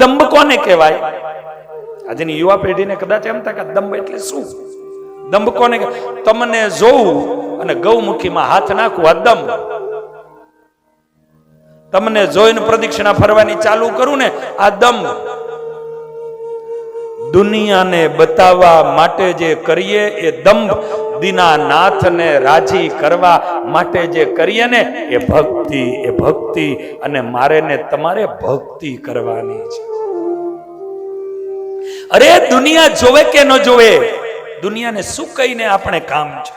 દંભ કોને કહેવાય? આજની યુવા પેઢીને કદાચ એમ થાય કે દંભ એટલે શું? દંભ કોને? તમને જોવું અને ગૌમુખીમાં હાથ નાખવું આ દંભ. તમને જોઈને પ્રદક્ષિણા ફરવાની ચાલુ કરું ને આ દંભ. દુનિયાને બતાવવા માટે જે કરીએ એ દંભ. દીનાનાથને રાજી કરવા માટે જે કરીએ ને એ ભક્તિ. એ ભક્તિ. અને મારે ને તમારે ભક્તિ કરવાની છે. અરે દુનિયા જોવે કે ન જોવે, દુનિયાને શું કહીને આપણે કામ છે?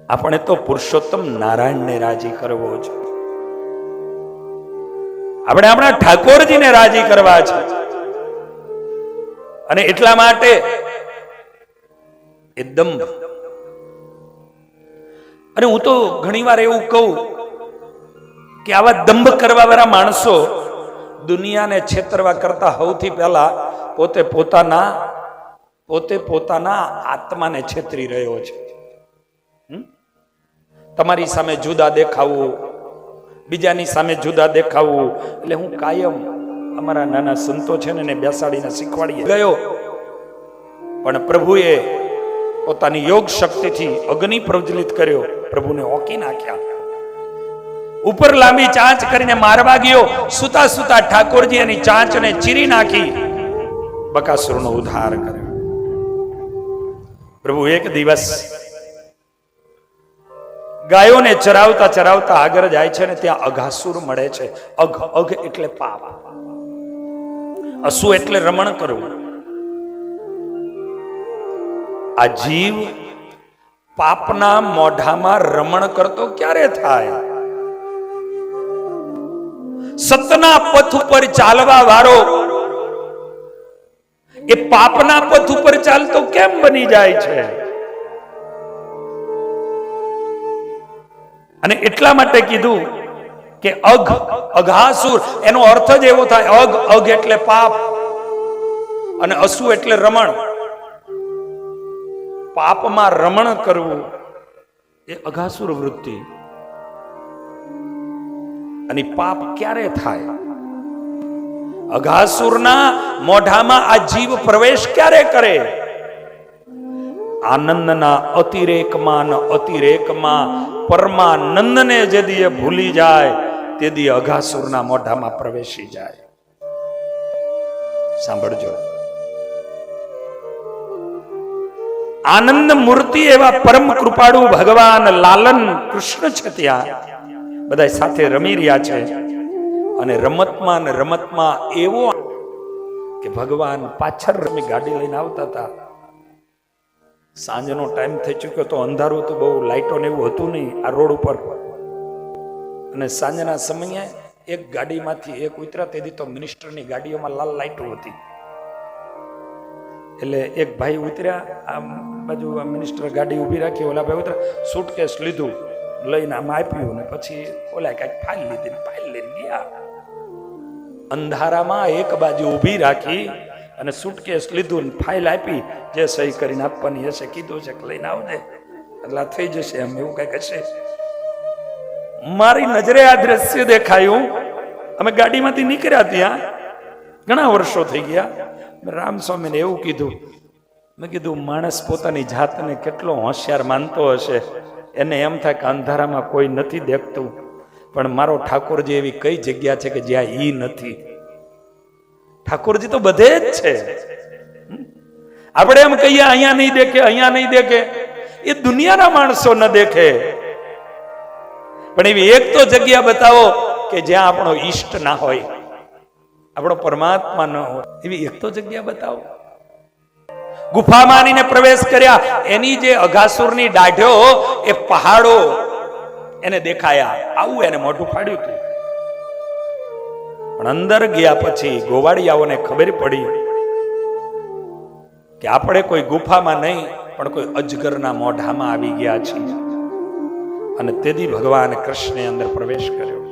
આપણે તો પુરુષોત્તમ નારાયણને રાજી કરવો છે. આપણે આપણા ઠાકોરજીને રાજી કરવા છે. અને એટલા માટે એ દંભ. અને હું તો ઘણીવાર એવું કહું કે આવા દંભ કરવા વાળા માણસો દુનિયાને છેતરવા કરતા સૌથી પહેલા પોતે પોતાના આત્માને છેતરી રહ્યો છે. તમારી સામે જુદા દેખાવું, બીજાની સામે જુદા દેખાવું. એટલે હું કાયમ અમારા નાના સંતો છે ને બેસાડીને શીખવાડી ગયો, પણ પ્રભુએ પોતાની યોગ શક્તિથી અગ્નિ પ્રજ્વલિત કર્યો, પ્રભુને ઓકી નાખ્યા. ઉપર લાંબી ચાંચ કરીને મારવા ગયો, સુતા સુતા ઠાકોરજી એની ચાંચને ચીરી નાખી, બકાસુરનો ઉદ્ધાર કર્યો. પ્રભુ એક દિવસ ગાયોને ચરાવતા ચરાવતા આગળ જાય છે ને ત્યાં અઘાસુર મળે છે. અઘ એટલે પાપ, અસુ એટલે રમણ કરવું. આ જીવ પાપના મોઢામાં રમણ કરતો ક્યારે થાય? સતના પથ ઉપર ચાલવા વાળો એ પાપના પથ ઉપર ચાલતો કેમ બની જાય છે? અને એટલા માટે કીધું કે અઘાસુર, એનો અર્થ જ એવો થાય. અઘ એટલે પાપ અને અસુ એટલે રમણ. પાપમાં રમણ કરવું એ અઘાસુર વૃત્તિ. અને પાપ ક્યારે થાય? અઘાસુરના મોઢામાં આ જીવ પ્રવેશ ક્યારે કરે? આનંદના અતિરેકમાં પરમાનંદને જે દી ભૂલી જાય તે દી અઘાસુરના મોઢામાં પ્રવેશી જાય. સાંભળજો, આનંદ મૂર્તિ એવા પરમ કૃપાળુ ભગવાન લાલન કૃષ્ણ છે. ત્યાં બધા સાથે રમી રહ્યા છે અને રમતમાં એવો કે ભગવાન પાછળ રમી ગાડી લઈને આવતા હતા. સાંજનો ટાઈમ થઈ ચુક્યો તો, અંધારું તો બહુ, લાઈટો ને એવું હતું નહીં આ રોડ ઉપર. અને સાંજના સમયે એક ગાડીમાંથી એક ઉતર્યા, તેથી તો મિનિસ્ટરની ગાડીઓમાં લાલ લાઈટો હતી. એટલે એક ભાઈ ઉતર્યા, આ બાજુ મિનિસ્ટર ગાડી ઉભી રાખી, ઓલા ભાઈ ઉતર્યા, સુટકેસ લીધું, લઈને આમ આપ્યું ને પછી ઓલા કઈક ફાઇલ લીધી ને ફાઇલ લઈને ગયા. અંધારામાં એક બાજુ ઉભી રાખી અને સુટકેસ લીધું ને ફાઇલ આપી, જે સહી કરીને આપવાની હશે કીધું છે કે લઈને આવજે, એટલે થઈ જશે, એમ એવું કઈક હશે. મારી નજરે આ દ્રશ્ય દેખાયું. અમે ગાડીમાંથી નીકળ્યા, ત્યાં ઘણા વર્ષો થઈ ગયા. રામસ્વામીને એવું કીધું, મેં કીધું માણસ પોતાની જાતને કેટલો હોશિયાર માનતો હશે. એને એમ થાય કે અંધારામાં કોઈ નથી દેખતું, પણ મારો ઠાકોરજી એવી કઈ જગ્યા છે કે જ્યાં ઈ નથી? ઠાકોરજી તો બધે જ છે. આપણે એમ કહીએ અહીંયા નહીં દેખે, અહીંયા નહીં દેખે, એ દુનિયાના માણસો ન દેખે. પણ એવી એક તો જગ્યા બતાવો કે જ્યાં આપણો ઈષ્ટ ના હોય, આપણો પરમાત્મા ન હોય. એવી એક તો જગ્યા બતાવો. ગુફા માનીને પ્રવેશ કર્યા, એની જે અઘાસુરની દાઢ્યો એ પહાડો એને દેખાયા. આવું એને મોઢું ફાડ્યું હતું. પણ અંદર ગયા પછી ગોવાળિયાઓને ખબર પડી કે આપણે કોઈ ગુફામાં નહીં પણ કોઈ અજગરના મોઢામાં આવી ગયા છીએ. અને તેથી ભગવાન કૃષ્ણે અંદર પ્રવેશ કર્યો.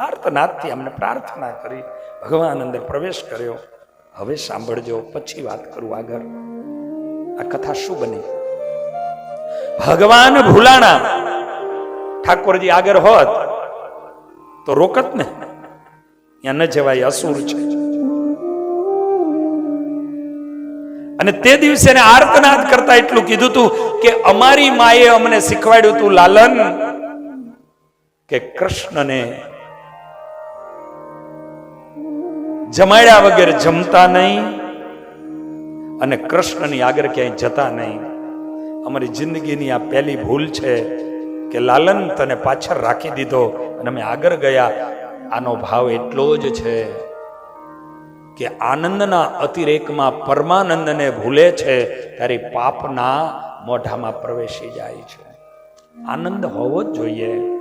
આર્તનાદથી અમને પ્રાર્થના કરી, ભગવાન અંદર પ્રવેશ કર્યો. હવે સાંભળજો, પછી વાત કરું આગળ. આ કથા શું બની? ભગવાન ભૂલાણા, ઠાકોરજી આગળ હોત તો રોકત ને. ત્યાં ન જવાય, અસુર છે. અને તે દિવસે એને આર્તનાદ કરતા એટલું કીધું તું કે અમારી માએ અમને શીખવાડ્યું તું લાલન કે કૃષ્ણને જમાડ્યા વગર જમતા નહીં અને કૃષ્ણની આગળ ક્યાંય જતા નહીં. અમારી જિંદગીની આ પહેલી ભૂલ છે કે લાલન તને પાછળ રાખી દીધો અને અમે આગળ ગયા. આનો ભાવ એટલો જ છે કે આનંદના અતિરેકમાં પરમાનંદને ભૂલે છે ત્યારે પાપના મોઢામાં પ્રવેશી જાય છે. આનંદ હોવો જ જોઈએ.